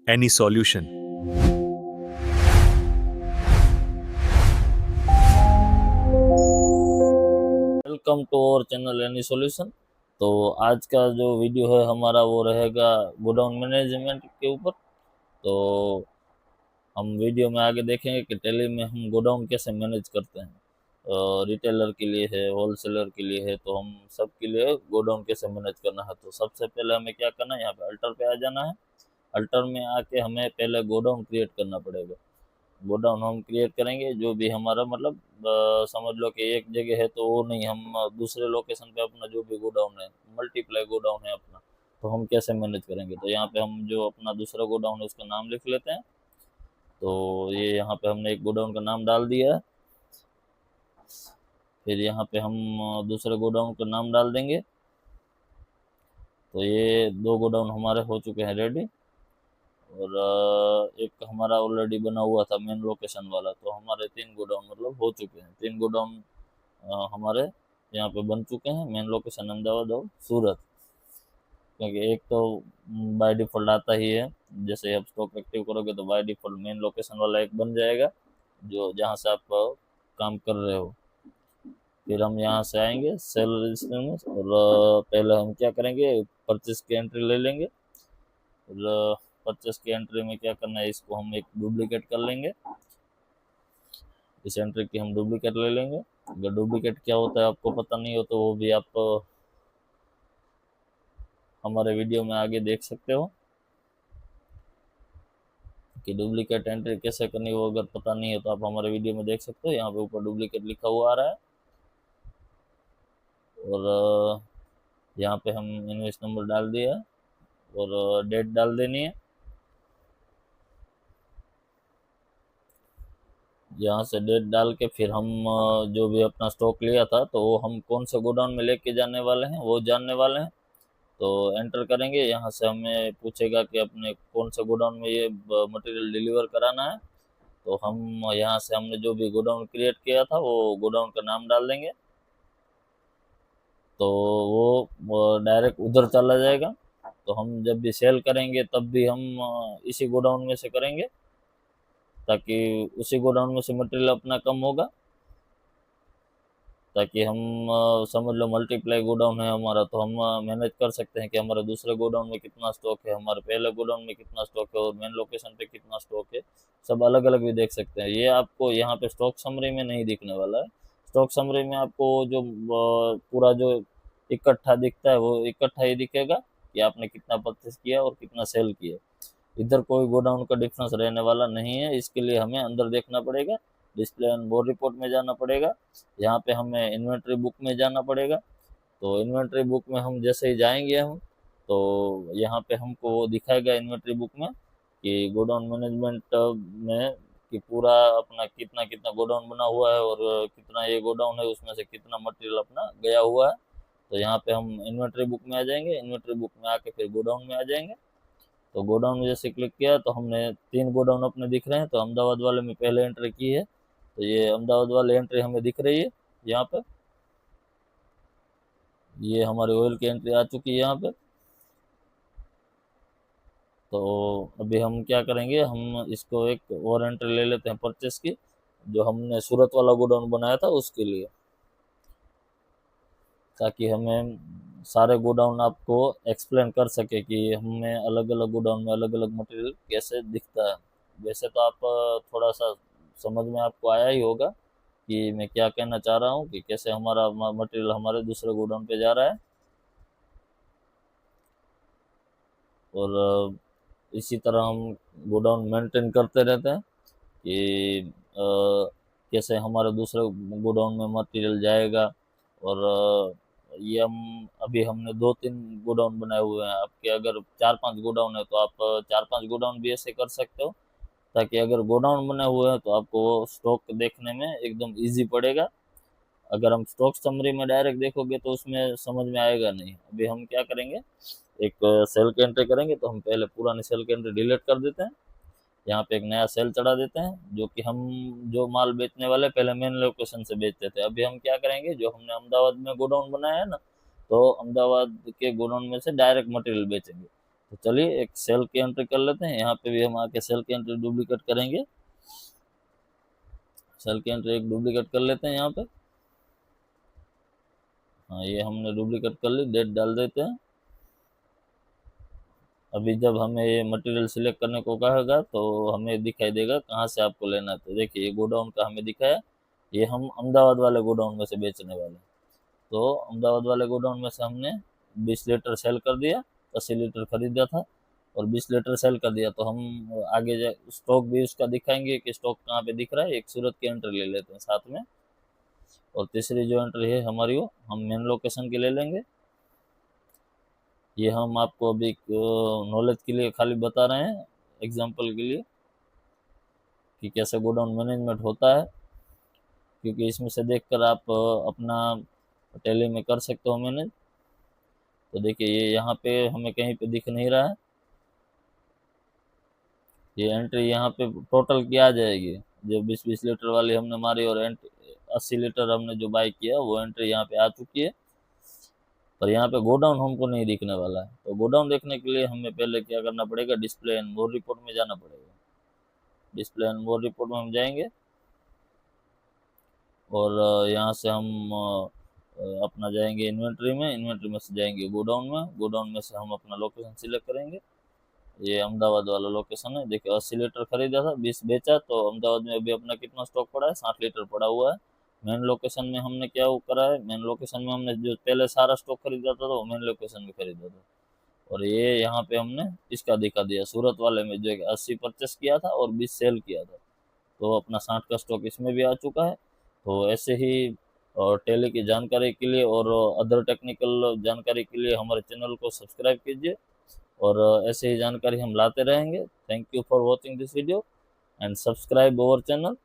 any solution. Welcome to our channel any solution. तो आज का जो वीडियो है हमारा वो रहेगा गोडाउन मैनेजमेंट के ऊपर। तो हम वीडियो में आगे देखेंगे कि टैली में हम गोडाउन कैसे मैनेज करते हैं। रिटेलर के लिए है, होलसेलर के लिए है, तो हम सब के लिए गोडाउन कैसे मैनेज करना है। तो सबसे पहले हमें क्या करना है, यहाँ पे अल्टर पे आ जाना है। अल्टर में आके हमें पहले गोडाउन क्रिएट करना पड़ेगा। गोडाउन हम क्रिएट करेंगे, जो भी हमारा मतलब समझ लो कि एक जगह है तो वो नहीं, हम दूसरे लोकेशन पे अपना जो भी गोडाउन है, मल्टीप्लाई गोडाउन है अपना, तो हम कैसे मैनेज करेंगे। तो यहाँ पे हम जो अपना दूसरा गोडाउन है उसका नाम लिख लेते हैं। तो ये यहाँ पे हमने एक गोडाउन का नाम डाल दिया है। फिर यहाँ पे हम दूसरे गोडाउन का नाम डाल देंगे। तो ये दो गोडाउन हमारे हो चुके हैं रेडी। और एक हमारा ऑलरेडी बना हुआ था मेन लोकेशन वाला, तो हमारे तीन गोडाउन मतलब हो चुके हैं। तीन गोडाउन हमारे यहाँ पे बन चुके हैं, मेन लोकेशन अहमदाबाद और सूरत। क्योंकि एक तो बाय डिफ़ॉल्ट आता ही है, जैसे आप स्टॉक एक्टिव करोगे तो बाय डिफ़ॉल्ट मेन लोकेशन वाला एक बन जाएगा, जो जहाँ से आप काम कर रहे हो। फिर हम यहाँ से आएंगे सेल रजिस्टर में, और पहले हम क्या करेंगे, परचेस की एंट्री ले लेंगे। और परचेस की एंट्री में क्या करना है, इसको हम एक डुप्लीकेट कर लेंगे। इस एंट्री की हम डुप्लीकेट ले लेंगे। अगर डुप्लीकेट क्या होता है आपको पता नहीं हो तो वो भी आप हमारे वीडियो में आगे देख सकते हो कि डुप्लीकेट एंट्री कैसे करनी हो। अगर पता नहीं है तो आप हमारे वीडियो में देख सकते हो, यहाँ पे ऊपर डुप्लीकेट लिखा हुआ आ रहा है। और यहाँ पे हम इनवॉइस नंबर डाल दिया है और डेट डाल देनी है। यहाँ से डेट डाल के फिर हम जो भी अपना स्टॉक लिया था तो वो हम कौन से गोडाउन में लेके जाने वाले हैं वो जानने वाले हैं। तो एंटर करेंगे, यहाँ से हमें पूछेगा कि अपने कौन से गोडाउन में ये मटेरियल डिलीवर कराना है। तो हम यहाँ से हमने जो भी गोडाउन क्रिएट किया था वो गोडाउन का नाम डाल देंगे। तो वो डायरेक्ट उधर चला जाएगा। तो हम जब भी सेल करेंगे तब भी हम इसी गोडाउन में से करेंगे, ताकि उसी गोडाउन में से मटेरियल अपना कम होगा, ताकि हम समझ लो मल्टीप्लाई गोडाउन है हमारा, तो हम मैनेज कर सकते हैं कि हमारे दूसरे गोडाउन में कितना स्टॉक है, हमारे पहले गोडाउन में कितना स्टॉक है, और मेन लोकेशन पे कितना स्टॉक है, सब अलग अलग भी देख सकते हैं। ये आपको यहाँ पे स्टॉक समरी में नहीं दिखने वाला है। स्टॉक समरी में आपको जो पूरा जो इकट्ठा दिखता है वो इकट्ठा ही दिखेगा कि आपने कितना परचेस किया और कितना सेल किया। इधर कोई गोडाउन का डिफरेंस रहने वाला नहीं है। इसके लिए हमें अंदर देखना पड़ेगा, डिस्प्ले एंड बोर्ड रिपोर्ट में जाना पड़ेगा। यहाँ पे हमें इन्वेंट्री बुक में जाना पड़ेगा। तो इन्वेंट्री बुक में हम जैसे ही जाएंगे हम, तो यहाँ पे हमको वो दिखाएगा इन्वेंट्री बुक में कि गोडाउन मैनेजमेंट में कि पूरा अपना कितना कितना गोडाउन बना हुआ है और कितना ये गोडाउन है उसमें से कितना मटेरियल अपना गया हुआ है। तो यहाँ पे हम इन्वेंट्री बुक में आ जाएंगे, इन्वेंट्री बुक में आके फिर गोडाउन में आ जाएंगे। तो गोडाउन में जैसे क्लिक किया तो हमने तीन गोडाउन अपने दिख रहे हैं। तो अहमदाबाद वाले में पहले एंट्री की है, तो ये अहमदाबाद वाली एंट्री हमें दिख रही है यहाँ पे। ये हमारे ऑयल की एंट्री आ चुकी है यहाँ पे। तो अभी हम क्या करेंगे, हम इसको एक और एंट्री ले लेते हैं परचेस की, जो हमने सूरत वाला गोडाउन बनाया था उसके लिए, ताकि हमें सारे गोडाउन आपको एक्सप्लेन कर सके कि हमें अलग अलग गोडाउन में अलग अलग मटेरियल कैसे दिखता है। वैसे तो आप थोड़ा सा समझ में आपको आया ही होगा कि मैं क्या कहना चाह रहा हूँ, कि कैसे हमारा मटेरियल हमारे दूसरे गोडाउन पे जा रहा है। और इसी तरह हम गोडाउन मेंटेन करते रहते हैं कि कैसे हमारे दूसरे गोडाउन में मटेरियल जाएगा। और ये हम अभी हमने दो तीन गोडाउन बनाए हुए हैं। आपके अगर चार पांच गोडाउन है तो आप चार पांच गोडाउन भी ऐसे कर सकते हो, ताकि अगर गोडाउन बने हुए हैं तो आपको स्टॉक देखने में एकदम इजी पड़ेगा। अगर हम स्टॉक समरी में डायरेक्ट देखोगे तो उसमें समझ में आएगा नहीं। अभी हम क्या करेंगे, एक सेल की एंट्री करेंगे। तो हम पहले पुरानी सेल की एंट्री डिलीट कर देते हैं, यहाँ पे एक नया सेल चढ़ा देते हैं, जो कि हम जो माल बेचने वाले पहले मेन लोकेशन से बेचते थे। अभी हम क्या करेंगे, जो हमने अहमदाबाद में गोडाउन बनाया है ना, तो अहमदाबाद के गोडाउन में से डायरेक्ट मटेरियल बेचेंगे। तो चलिए एक सेल की एंट्री कर लेते हैं। यहाँ पे भी हम आके सेल की एंट्री डुप्लीकेट करेंगे। सेल की एंट्री एक डुप्लीकेट कर लेते हैं यहाँ पे। हाँ, ये हमने डुप्लीकेट कर ली। डेट डाल देते हैं। अभी जब हमें ये मटेरियल सिलेक्ट करने को कहेगा तो हमें दिखाई देगा कहाँ से आपको लेना है। तो देखिए ये गोडाउन का हमें दिखाया, ये हम अहमदाबाद वाले गोडाउन में से बेचने वाले। तो अहमदाबाद वाले गोडाउन में से हमने 20 लीटर सेल कर दिया, 80 लीटर खरीदा था और 20 लीटर सेल कर दिया। तो हम आगे स्टॉक भी उसका दिखाएंगे कि स्टॉक कहाँ पे दिख रहा है। एक सूरत की एंट्री ले लेते हैं साथ में। और तीसरी जो एंट्री है हमारी वो हम मेन लोकेशन की ले लेंगे। ये हम आपको अभी नॉलेज के लिए खाली बता रहे हैं, एग्जाम्पल के लिए, कि कैसे गोडाउन मैनेजमेंट होता है, क्योंकि इसमें से देखकर आप अपना टैली में कर सकते हो मैनेज। तो देखिए ये यहाँ पे हमें कहीं पे दिख नहीं रहा है। ये एंट्री यहाँ पे टोटल की आ जाएगी, जो 20-20 लीटर वाली हमने मारी और 80 लीटर हमने जो बाई किया वो एंट्री यहाँ पे आ चुकी है। पर यहाँ पे गोडाउन हमको नहीं दिखने वाला है। तो गोडाउन देखने के लिए हमें पहले क्या करना पड़ेगा, डिस्प्ले एंड मोर रिपोर्ट में जाना पड़ेगा। डिस्प्ले एंड मोर रिपोर्ट में हम जाएंगे और यहाँ से हम अपना जाएंगे इन्वेंट्री में। इन्वेंट्री में से जाएंगे गोडाउन में। गोडाउन में से हम अपना लोकेशन सिलेक्ट करेंगे। ये अहमदाबाद वाला लोकेशन है। देखिए 80 लीटर खरीदा था, 20 बेचा। तो अहमदाबाद में अभी अपना कितना स्टॉक पड़ा है, 60 लीटर पड़ा हुआ है। मेन लोकेशन में हमने क्या वो करा है, मेन लोकेशन में हमने जो पहले सारा स्टॉक खरीदा था तो वो मेन लोकेशन में खरीदा था। और ये यहाँ पे हमने इसका दिखा दिया, सूरत वाले में जो 80 परचेस किया था और 20 सेल किया था। तो अपना 60 का स्टॉक इसमें भी आ चुका है। तो ऐसे ही और टेली की जानकारी के लिए और अदर टेक्निकल जानकारी के लिए हमारे चैनल को सब्सक्राइब कीजिए और ऐसे ही जानकारी हम लाते रहेंगे। Thank you for watching this video and subscribe our channel.